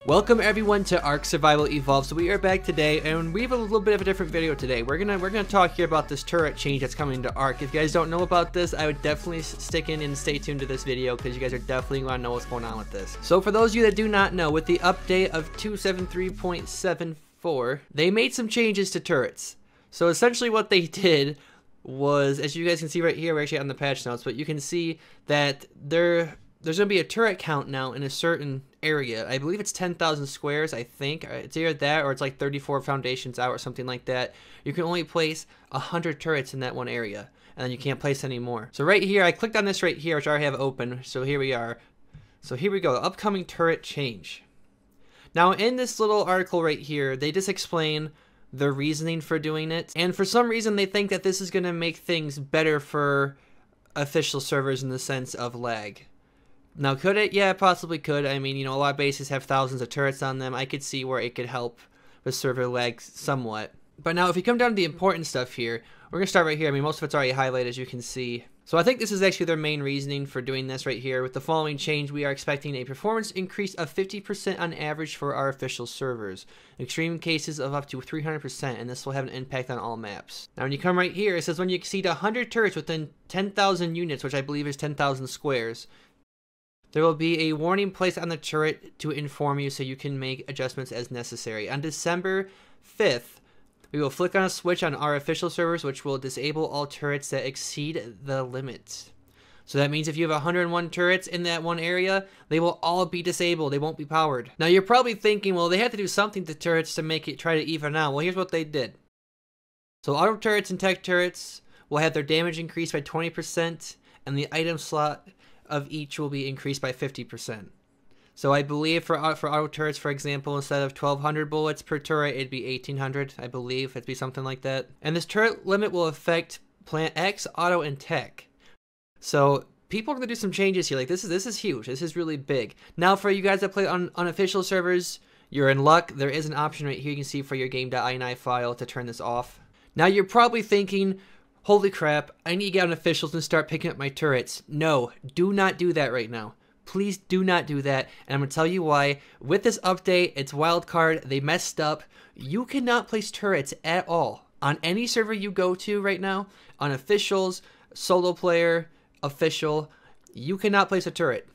Welcome everyone to ARK Survival Evolved. So we are back today, and we have a little bit of a different video today. We're gonna talk here about this turret change that's coming to ARK. If you guys don't know about this, I would definitely stick in and stay tuned to this video because you guys are definitely gonna know what's going on with this. So for those of you that do not know, with the update of 273.74, they made some changes to turrets. So essentially what they did was, as you guys can see right here, we're actually on the patch notes, but you can see that there's going to be a turret count now in a certain area. I believe it's 10,000 squares, I think. It's either that or it's like 34 foundations out or something like that. You can only place 100 turrets in that one area, and then you can't place any more. So right here, I clicked on this right here, which I already have open. So here we are. So here we go, upcoming turret change. Now in this little article right here, they just explain the reasoning for doing it. And for some reason, they think that this is going to make things better for official servers in the sense of lag. Now, could it? Yeah, it possibly could. I mean, you know, a lot of bases have thousands of turrets on them. I could see where it could help with server lag somewhat. But now, if you come down to the important stuff here, we're going to start right here. I mean, most of it's already highlighted, as you can see. So I think this is actually their main reasoning for doing this right here. With the following change, we are expecting a performance increase of 50% on average for our official servers. Extreme cases of up to 300%, and this will have an impact on all maps. Now, when you come right here, it says when you exceed 100 turrets within 10,000 units, which I believe is 10,000 squares, there will be a warning placed on the turret to inform you so you can make adjustments as necessary. On December 5th, we will flick on a switch on our official servers which will disable all turrets that exceed the limit. So that means if you have 101 turrets in that one area, they will all be disabled. They won't be powered. Now you're probably thinking, well, they have to do something to turrets to make it try to even out. Well, here's what they did. So auto turrets and tech turrets will have their damage increased by 20%, and the item slot of each will be increased by 50%. So I believe for auto turrets, for example, instead of 1,200 bullets per turret, it'd be 1,800. I believe it'd be something like that. And this turret limit will affect Plant X, Auto, and Tech. So people are gonna do some changes here. Like this is huge. This is really big. Now for you guys that play on unofficial servers, you're in luck. There is an option right here you can see for your game.ini file to turn this off. Now you're probably thinking, holy crap, I need to get on officials and start picking up my turrets. No, do not do that right now. Please do not do that. And I'm going to tell you why. With this update, it's wildcard. They messed up. You cannot place turrets at all on any server you go to right now. On officials, solo player, official, you cannot place a turret.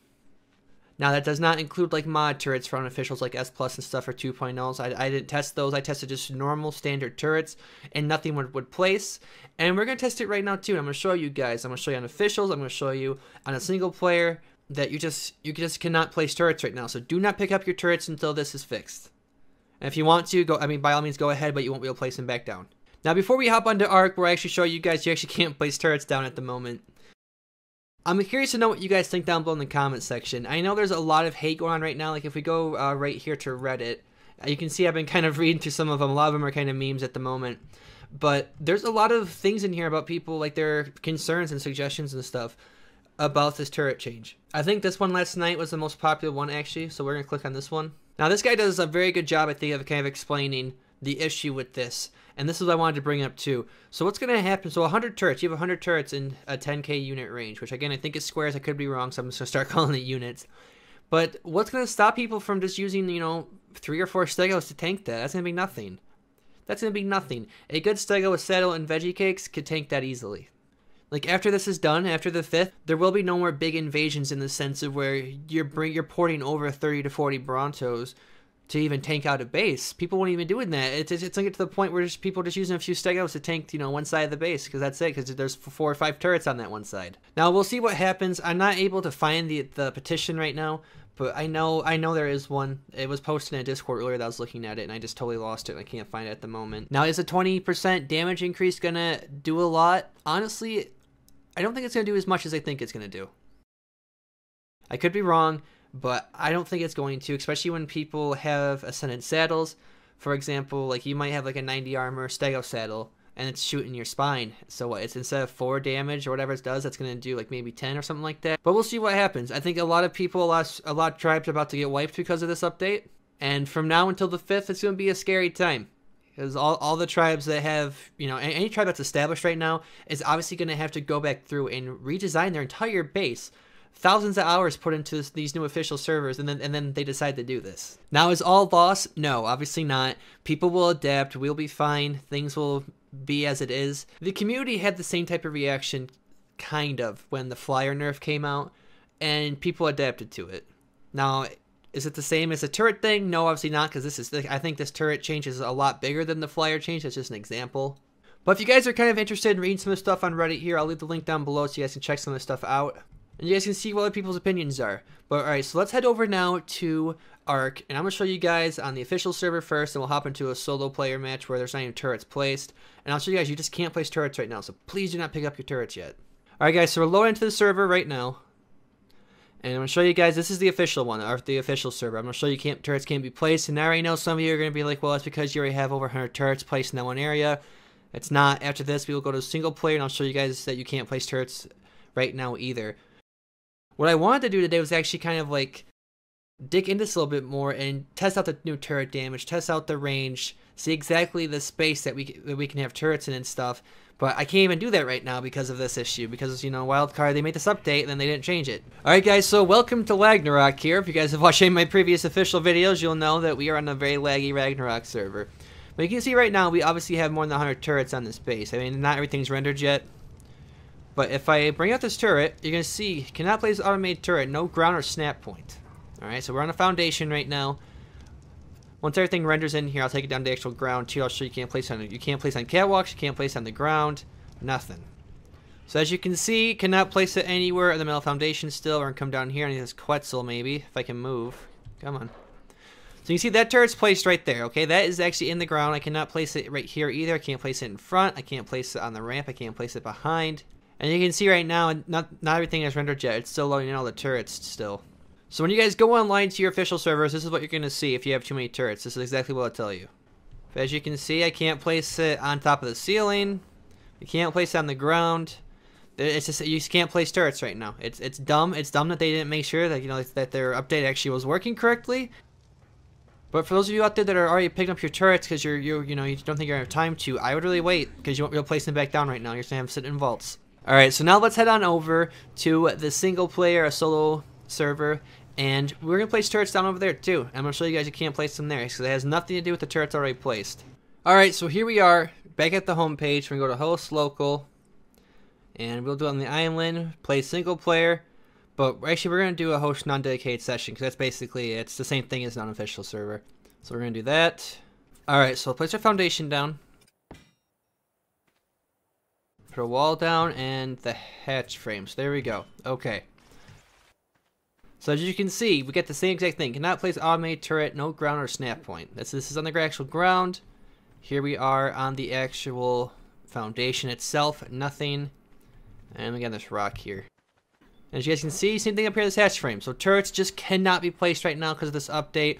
Now that does not include like mod turrets for unofficials like S Plus and stuff for 2.0s. I didn't test those. I tested just normal standard turrets and nothing would place. And we're going to test it right now too. I'm going to show you guys. I'm going to show you on officials. I'm going to show you on a single player that you just cannot place turrets right now. So do not pick up your turrets until this is fixed. And if you want to, go, I mean, by all means go ahead, but you won't be able to place them back down. Now before we hop onto ARK, where I actually show you guys you actually can't place turrets down at the moment, I'm curious to know what you guys think down below in the comment section. I know there's a lot of hate going on right now. Like if we go right here to Reddit, you can see I've been kind of reading through some of them. A lot of them are kind of memes at the moment. But there's a lot of things in here about people, like their concerns and suggestions and stuff about this turret change. I think this one last night was the most popular one actually, so we're going to click on this one. Now this guy does a very good job, I think, of kind of explaining the issue with this. And this is what I wanted to bring up too. So what's going to happen? So 100 turrets. You have 100 turrets in a 10k unit range, which again I think is squares. I could be wrong, so I'm just going to start calling it units. But what's going to stop people from just using, you know, 3 or 4 stegos to tank that? That's going to be nothing. That's going to be nothing. A good stego with saddle and veggie cakes could tank that easily. Like after this is done, after the 5th, there will be no more big invasions in the sense of where you're porting over 30 to 40 Brontos to even tank out a base. People won't even doing that. It's going to get to the point where people just using a few stegos to tank, you know, one side of the base, because that's it, because there's 4 or 5 turrets on that one side. Now we'll see what happens. I'm not able to find the petition right now, but I know there is one. It was posted in a Discord earlier that I was looking at it, and I just totally lost it. I can't find it at the moment. Now, is a 20% damage increase gonna do a lot? Honestly, I don't think it's gonna do as much as I think it's gonna do. I could be wrong, but I don't think it's going to, especially when people have Ascendant saddles. For example, like you might have like a 90 armor stego saddle, and it's shooting your spine. So what, it's instead of 4 damage or whatever it does, that's going to do like maybe 10 or something like that. But we'll see what happens. I think a lot of people, a lot of tribes are about to get wiped because of this update. And from now until the 5th, it's going to be a scary time. Because all the tribes that have, you know, any tribe that's established right now is obviously going to have to go back through and redesign their entire base thousands of hours put into these new official servers, and then they decide to do this. Now, is all lost? No, obviously not. People will adapt. We'll be fine. Things will be as it is. The community had the same type of reaction, kind of, when the flyer nerf came out, and people adapted to it. Now, is it the same as the turret thing? No, obviously not, because I think this turret change is a lot bigger than the flyer change. That's just an example. But if you guys are kind of interested in reading some of the stuff on Reddit here, I'll leave the link down below so you guys can check some of the stuff out. And you guys can see what other people's opinions are. But alright, so let's head over now to ARK. And I'm going to show you guys on the official server first. And we'll hop into a solo player match where there's not even turrets placed. And I'll show you guys, you just can't place turrets right now. So please do not pick up your turrets yet. Alright guys, so we're loading into the server right now. And I'm going to show you guys, this is the official one, or the official server. I'm going to show you turrets can't be placed. And I already know some of you are going to be like, well, that's because you already have over 100 turrets placed in that one area. It's not. After this, we will go to single player, and I'll show you guys that you can't place turrets right now either. What I wanted to do today was actually kind of like dig into this a little bit more and test out the new turret damage, test out the range, see exactly the space that we can have turrets in and stuff. But I can't even do that right now because of this issue, because, you know, Wildcard, they made this update and then they didn't change it. Alright guys, so welcome to Ragnarok here. If you guys have watched any of my previous official videos, you'll know that we are on a very laggy Ragnarok server. But you can see right now, we obviously have more than 100 turrets on this base. I mean, not everything's rendered yet. But if I bring out this turret, you're going to see, cannot place automated turret, no ground or snap point. Alright, so we're on a foundation right now. Once everything renders in here, I'll take it down to the actual ground too. I'll show you can't place on catwalks, you can't place on the ground, nothing. So as you can see, cannot place it anywhere in the middle foundation still. We're going to come down here and this Quetzal maybe, if I can move. Come on. So you can see that turret's placed right there, okay? That is actually in the ground. I cannot place it right here either. I can't place it in front. I can't place it on the ramp. I can't place it behind. And you can see right now, not everything is rendered yet. It's still loading in all the turrets still. So when you guys go online to your official servers, this is what you're going to see if you have too many turrets. This is exactly what I'll tell you. As you can see, I can't place it on top of the ceiling. You can't place it on the ground. It's just, you just can't place turrets right now. It's dumb. It's dumb that they didn't make sure that, you know, that their update actually was working correctly. But for those of you out there that are already picking up your turrets because you don't think you have time to, I would really wait, because you won't be able to place them back down right now. You're just going to have them sit in vaults. Alright, so now let's head on over to the single player, a solo server, and we're going to place turrets down over there too. I'm going to show you guys you can't place them there, because it has nothing to do with the turrets already placed. Alright, so here we are, back at the home page. We're going to go to host local, and we'll do it on the island, play single player. But actually, we're going to do a host non-dedicated session, because that's basically, it's the same thing as an unofficial server. So we're going to do that. Alright, so we'll place our foundation down. Put a wall down and the hatch frames. There we go. Okay. So as you can see, we get the same exact thing. Cannot place automated turret, no ground or snap point. This is on the actual ground. Here we are on the actual foundation itself. Nothing. And we got this rock here. As you guys can see, same thing up here, this hatch frame. So turrets just cannot be placed right now because of this update.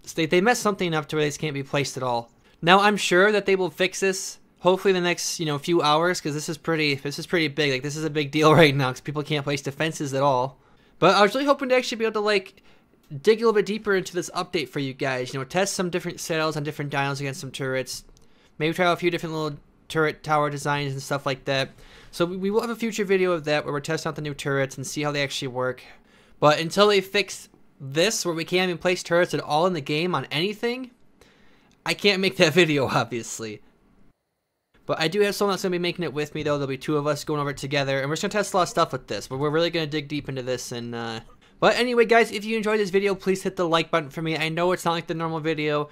So they messed something up to where they just can't be placed at all. Now I'm sure that they will fix this, hopefully in the next few hours, because this is pretty big. Like, this is a big deal right now because people can't place defenses at all. But I was really hoping to actually be able to like dig a little bit deeper into this update for you guys. Test some different settles on different dials against some turrets. Maybe try out a few different little turret tower designs and stuff like that. So we will have a future video of that where we're testing out the new turrets and see how they actually work. But until they fix this, where we can't even place turrets at all in the game on anything, I can't make that video, obviously. But I do have someone that's going to be making it with me, though. There'll be two of us going over it together, and we're just going to test a lot of stuff with this. But we're really going to dig deep into this. And But anyway, guys, if you enjoyed this video, please hit the like button for me. I know it's not like the normal video,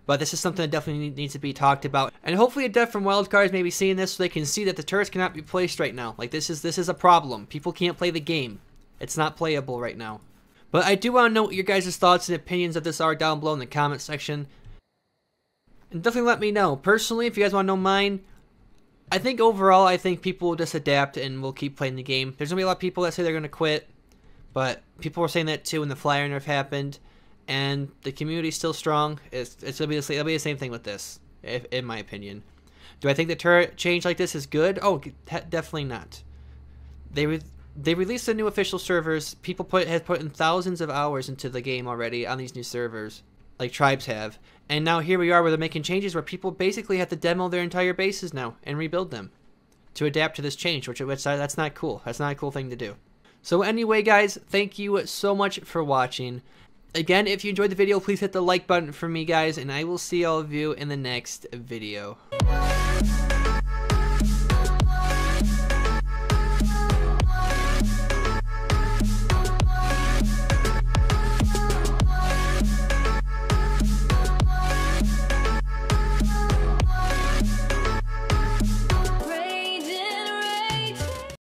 but this is something that definitely needs to be talked about. And hopefully a dev from Wildcards may be seeing this so they can see that the turrets cannot be placed right now. Like, this is a problem. People can't play the game. It's not playable right now. But I do want to know what your guys' thoughts and opinions of this are down below in the comment section. And definitely let me know. Personally, if you guys want to know mine, I think overall, I think people will just adapt and will keep playing the game. There's going to be a lot of people that say they're going to quit. But people were saying that too when the flyer nerf happened. And the community's still strong. It's gonna be it'll be the same thing with this, in my opinion. Do I think the turret change like this is good? Oh, definitely not. They released the new official servers. People have put in thousands of hours into the game already on these new servers, like tribes have. And now here we are where they're making changes where people basically have to demo their entire bases now and rebuild them to adapt to this change, which that's not cool. That's not a cool thing to do. So anyway, guys, thank you so much for watching. Again, if you enjoyed the video, please hit the like button for me, guys, and I will see all of you in the next video.